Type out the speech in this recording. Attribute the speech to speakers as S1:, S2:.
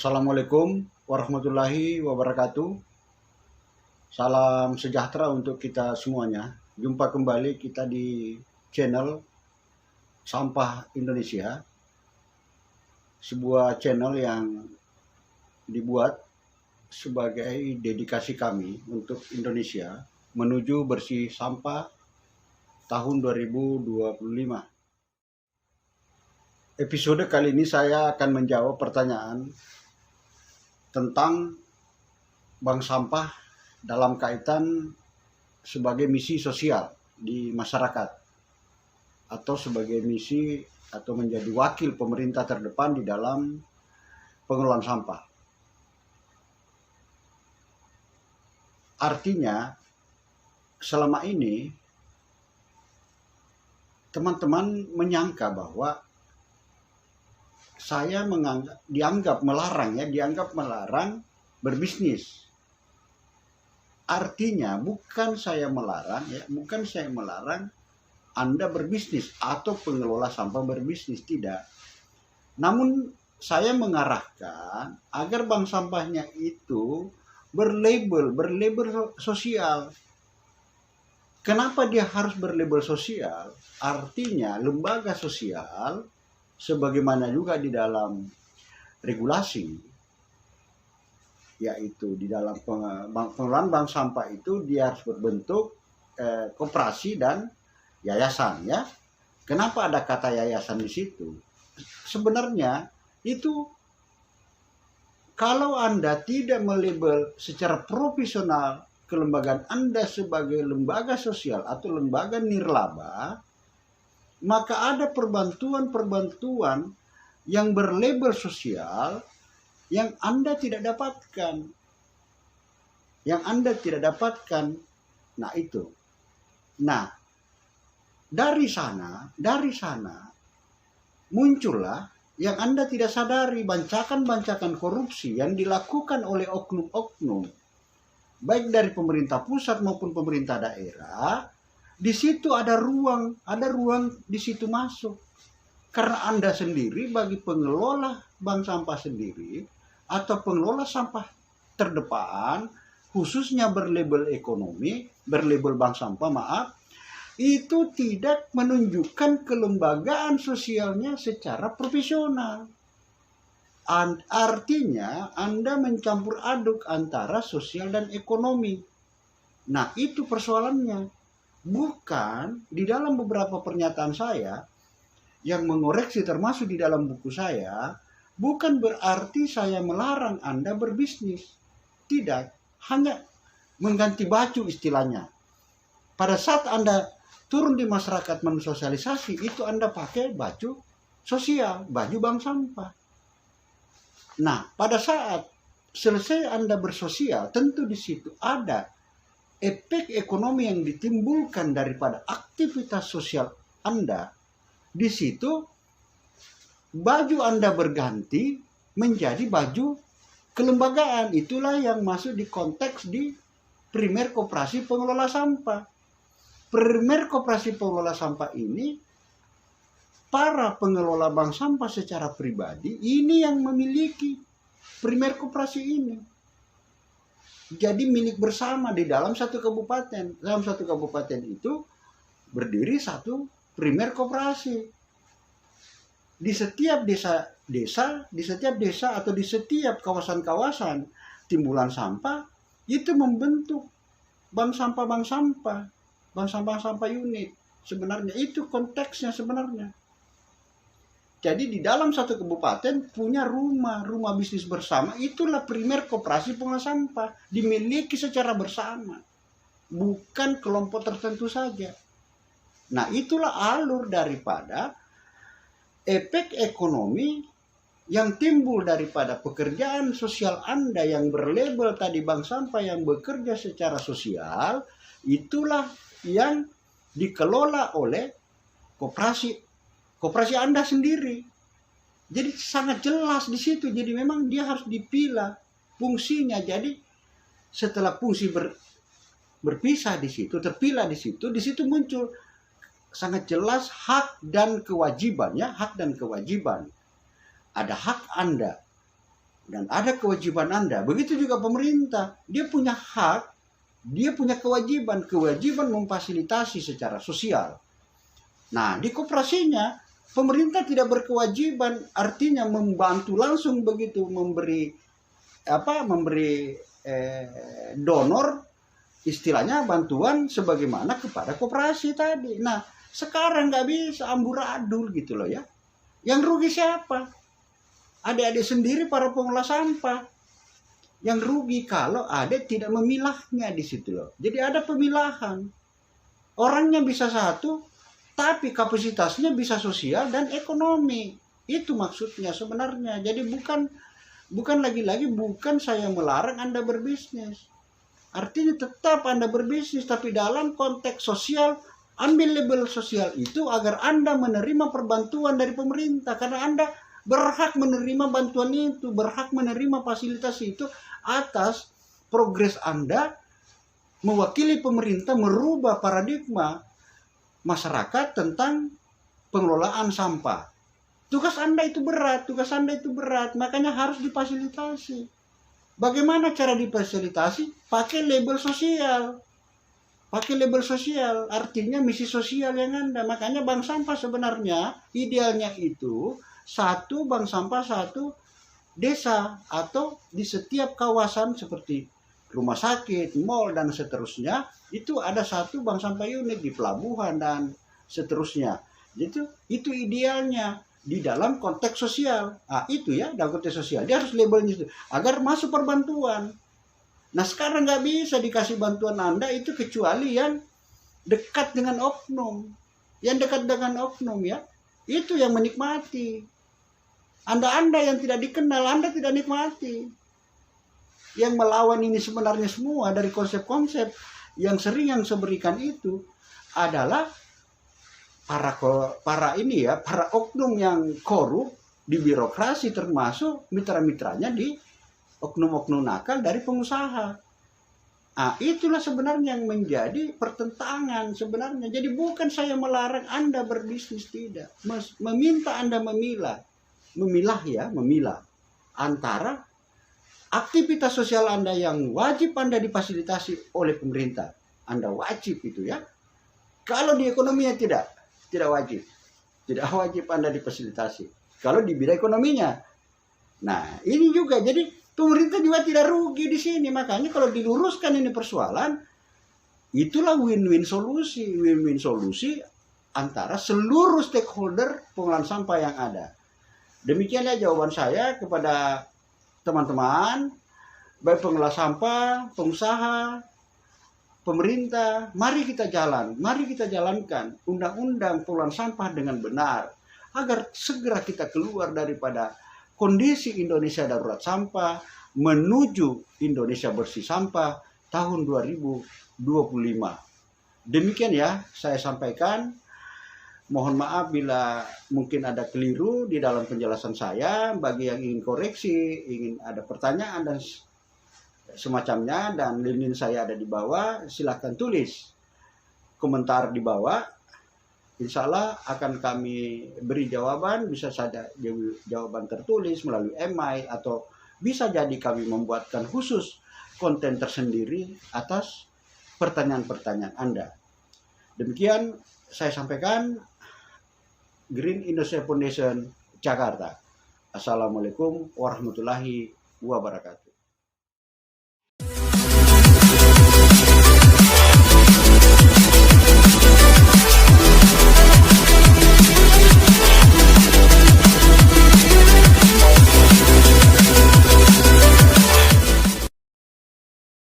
S1: Assalamualaikum warahmatullahi wabarakatuh. Salam sejahtera untuk kita semuanya. Jumpa kembali kita di channel Sampah Indonesia. Sebuah channel yang dibuat sebagai dedikasi kami untuk Indonesia menuju bersih sampah tahun 2025. Episode kali ini saya akan menjawab pertanyaan tentang bank sampah dalam kaitan sebagai misi sosial di masyarakat atau sebagai misi atau menjadi wakil pemerintah terdepan di dalam pengelolaan sampah. Artinya selama ini teman-teman menyangka bahwa saya dianggap melarang berbisnis. Artinya bukan saya melarang Anda berbisnis atau pengelola sampah berbisnis, tidak. Namun saya mengarahkan agar bank sampahnya itu berlabel sosial. Kenapa dia harus berlabel sosial? Artinya lembaga sosial sebagaimana juga di dalam regulasi, yaitu di dalam pengelolaan bank sampah itu dia harus berbentuk koperasi dan yayasan, ya. Kenapa ada kata yayasan di situ? Sebenarnya itu kalau Anda tidak melabel secara profesional kelembagaan Anda sebagai lembaga sosial atau lembaga nirlaba, maka ada perbantuan yang berlabel sosial yang Anda tidak dapatkan. Nah itu. Nah, dari sana muncullah yang Anda tidak sadari, bancakan korupsi yang dilakukan oleh oknum-oknum, baik dari pemerintah pusat maupun pemerintah daerah. Di situ ada ruang di situ masuk. Karena Anda sendiri bagi pengelola bank sampah sendiri atau pengelola sampah terdepan, khususnya berlabel bank sampah, itu tidak menunjukkan kelembagaan sosialnya secara profesional. Artinya Anda mencampur aduk antara sosial dan ekonomi. Nah, itu persoalannya. Bukan di dalam beberapa pernyataan saya yang mengoreksi termasuk di dalam buku saya, bukan berarti saya melarang Anda berbisnis. Tidak, hanya mengganti baju istilahnya. Pada saat Anda turun di masyarakat mensosialisasi, itu Anda pakai baju sosial, baju bank sampah. Nah, pada saat selesai Anda bersosial, tentu di situ ada efek ekonomi yang ditimbulkan daripada aktivitas sosial Anda. Di situ baju Anda berganti menjadi baju kelembagaan. Itulah yang masuk di konteks di primer koperasi pengelola sampah. Primer koperasi pengelola sampah ini, para pengelola bank sampah secara pribadi ini yang memiliki primer koperasi ini. Jadi milik bersama di dalam satu kabupaten. Dalam satu kabupaten itu berdiri satu primer koperasi. Di setiap desa, di setiap desa atau di setiap kawasan-kawasan timbulan sampah itu membentuk bank sampah unit. Sebenarnya itu konteksnya sebenarnya. Jadi di dalam satu kabupaten punya rumah bisnis bersama, itulah primer koperasi pengelola sampah, dimiliki secara bersama, bukan kelompok tertentu saja. Nah, itulah alur daripada efek ekonomi yang timbul daripada pekerjaan sosial Anda yang berlabel tadi bank sampah yang bekerja secara sosial, itulah yang dikelola oleh koperasi Anda sendiri. Jadi sangat jelas di situ. Jadi memang dia harus dipilah fungsinya. Jadi setelah fungsi berpisah di situ, terpilah di situ muncul sangat jelas hak dan kewajiban, ya, hak dan kewajiban. Ada hak Anda dan ada kewajiban Anda. Begitu juga pemerintah, dia punya hak, dia punya kewajiban memfasilitasi secara sosial. Nah, di koperasinya pemerintah tidak berkewajiban, artinya membantu langsung begitu, memberi donor, istilahnya bantuan sebagaimana kepada koperasi tadi. Nah, sekarang nggak bisa amburadul gitu loh ya. Yang rugi siapa? Adik-adik sendiri, para pengelola sampah. Yang rugi kalau adik tidak memilahnya di situ loh. Jadi ada pemilahan. Orangnya bisa satu, tapi kapasitasnya bisa sosial dan ekonomi. Itu maksudnya sebenarnya. Jadi bukan lagi-lagi bukan saya melarang Anda berbisnis. Artinya tetap Anda berbisnis, tapi dalam konteks sosial, ambil label sosial itu agar Anda menerima perbantuan dari pemerintah. Karena Anda berhak menerima bantuan itu, berhak menerima fasilitas itu atas progres Anda mewakili pemerintah merubah paradigma masyarakat tentang pengelolaan sampah. Tugas Anda itu berat, makanya harus difasilitasi. Bagaimana cara difasilitasi? Pakai label sosial. Artinya misi sosial yang Anda. Makanya bank sampah sebenarnya idealnya itu satu bank sampah, satu desa, atau di setiap kawasan seperti rumah sakit, mal, dan seterusnya, itu ada satu bank sampah unit di pelabuhan dan seterusnya. Itu idealnya di dalam konteks sosial. Nah, itu ya, dalam konteks sosial. Dia harus labelnya itu, agar masuk perbantuan. Nah, sekarang nggak bisa dikasih bantuan Anda itu kecuali yang dekat dengan oknum. Yang dekat dengan oknum ya, itu yang menikmati. Anda yang tidak dikenal, Anda tidak nikmati. Yang melawan ini sebenarnya semua dari konsep-konsep yang sering yang saya berikan itu adalah para oknum yang korup di birokrasi, termasuk mitra-mitranya di oknum-oknum nakal dari pengusaha. Nah, itulah sebenarnya yang menjadi pertentangan sebenarnya. Jadi bukan saya melarang Anda berbisnis, tidak. Meminta Anda memilah antara aktivitas sosial Anda yang wajib Anda difasilitasi oleh pemerintah. Anda wajib itu ya. Kalau di ekonominya tidak wajib. Tidak wajib Anda difasilitasi. Kalau di bidang ekonominya. Nah, ini juga jadi pemerintah juga tidak rugi di sini. Makanya kalau diluruskan ini persoalan, itulah win-win solusi antara seluruh stakeholder pengelolaan sampah yang ada. Demikianlah jawaban saya kepada teman-teman, baik pengelola sampah, pengusaha, pemerintah. Mari kita jalankan undang-undang pengelolaan sampah dengan benar, agar segera kita keluar daripada kondisi Indonesia darurat sampah menuju Indonesia bersih sampah tahun 2025. Demikian ya saya sampaikan. Mohon maaf bila mungkin ada keliru di dalam penjelasan saya. Bagi yang ingin koreksi, ingin ada pertanyaan dan semacamnya, dan link saya ada di bawah, silahkan tulis komentar di bawah. Insya Allah akan kami beri jawaban, bisa saja jawaban tertulis melalui email, atau bisa jadi kami membuatkan khusus konten tersendiri atas pertanyaan-pertanyaan Anda. Demikian saya sampaikan. Green Indonesia Foundation, Jakarta. Assalamualaikum warahmatullahi wabarakatuh.